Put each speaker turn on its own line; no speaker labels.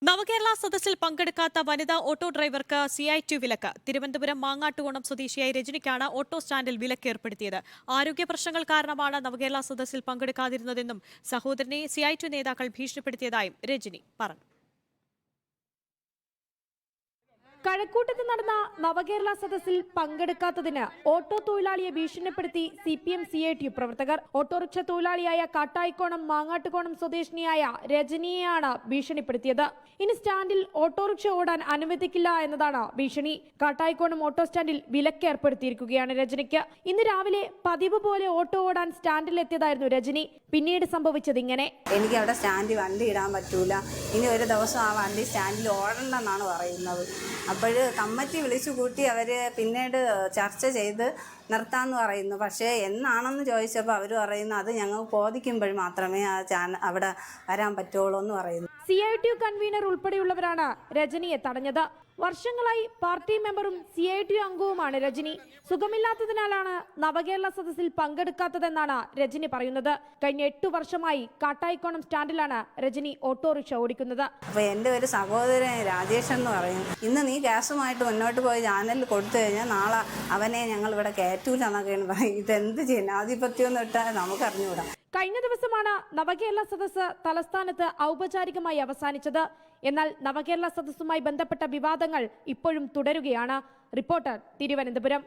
നവകേരള സദസ്സിൽ പങ്കെടുക്കാത്ത വനിതാ ഓട്ടോ ഡ്രൈവർക്ക് CIT വിലക്ക്. തിരുവനന്തപുരം മാങ്ങാട്ടുകോണം സ്വദേശിയായ രജനിക്കാണ് ഓട്ടോ സ്റ്റാൻഡിൽ വിലക്ക് ഏർപ്പെടുത്തിയത്. ആരോഗ്യ പ്രശ്നങ്ങൾ കാരണമാണ് നവകേരള സദസ്സിൽ പങ്കെടുക്കാതിരുന്നതെന്നും സഹോദരനെ CIT നേതാക്കൾ ഭീഷണിപ്പെടുത്തിയതായും രജനി പറഞ്ഞു.
കഴക്കൂട്ടത്ത് നടന്ന നവകേരള സദസ്സിൽ പങ്കെടുക്കാത്തതിന് ഓട്ടോ തൊഴിലാളിയെ ഭീഷണിപ്പെടുത്തി CPM CIT പ്രവർത്തകർ. ഓട്ടോറിക്ഷ തൊഴിലാളിയായ കാട്ടായിക്കോണം മാങ്ങാട്ടുകോണം സ്വദേശിനിയായ രജനിയെയാണ് ഭീഷണിപ്പെടുത്തിയത്. ഇനി സ്റ്റാൻഡിൽ ഓട്ടോറിക്ഷ ഓടാൻ അനുവദിക്കില്ല എന്നതാണ് ഭീഷണി. കാട്ടായിക്കോണം ഓട്ടോ സ്റ്റാൻഡിൽ വിലക്ക് ഏർപ്പെടുത്തിയിരിക്കുകയാണ് രജനിക്ക്. ഇന്ന് രാവിലെ പതിവ് പോലെ ഓട്ടോ ഓടാൻ സ്റ്റാൻഡിൽ എത്തിയതായിരുന്നു രജനി. പിന്നീട് സംഭവിച്ചത് ഇങ്ങനെ.
എനിക്ക് അവിടെ സ്റ്റാൻഡിൽ വണ്ടി ഇടാൻ പറ്റൂല, ഇനി ഒരു ദിവസം ആ വണ്ടി സ്റ്റാൻഡിൽ ഓടണമെന്നാണ് പറയുന്നത്. അപ്പോൾ കമ്മിറ്റി വിളിച്ചു കൂട്ടി അവർ പിന്നീട് ചർച്ച ചെയ്ത് നിർത്താമെന്ന് പറയുന്നു. പക്ഷേ എന്നാണെന്ന് ചോദിച്ചപ്പോൾ അവർ പറയുന്നു അത് ഞങ്ങൾ ബോധിക്കുമ്പോൾ മാത്രമേ ആ അവിടെ വരാൻ പറ്റുള്ളൂ എന്ന് പറയുന്നു.
CIT കൺവീനർ ഉൾപ്പെടെയുള്ളവരാണ് രജനിയെ തടഞ്ഞത്. വർഷങ്ങളായി പാർട്ടി മെമ്പറും CIT അംഗവുമാണ് രജനി. സുഖമില്ലാത്തതിനാലാണ് നവകേരള സദസ്സിൽ പങ്കെടുക്കാത്തതെന്നാണ് രജനി പറയുന്നത്. കഴിഞ്ഞ 8 വർഷമായി കാട്ടായിക്കോണം സ്റ്റാൻഡിലാണ് രജനി ഓട്ടോറിക്ഷ ഓടിക്കുന്നത്.
അപ്പോൾ എൻ്റെ ഒരു സഹോദരൻ രാജേഷ് എന്ന് പറയും, ഇന്ന് നീ ഗ്യാസുമായിട്ട് മുന്നോട്ട് പോയി ചാനലിൽ കൊടുത്തു കഴിഞ്ഞാൽ നാളെ അവനെ ഞങ്ങൾ ഇവിടെ കയറ്റൂല എന്നൊക്കെയാണ് പറയും. ഇതെന്ത് ജനാധിപത്യം എന്ന് ഇട്ടാൽ നമുക്കറിഞ്ഞുകൂടാ.
കഴിഞ്ഞ ദിവസമാണ് നവകേരള സദസ്സ് തലസ്ഥാനത്ത് ഔപചാരികമായി അവസാനിച്ചത്. എന്നാൽ നവകേരള സദസ്സുമായി ബന്ധപ്പെട്ട വിവാദങ്ങൾ ഇപ്പോഴും തുടരുകയാണ്. റിപ്പോർട്ടർ, തിരുവനന്തപുരം.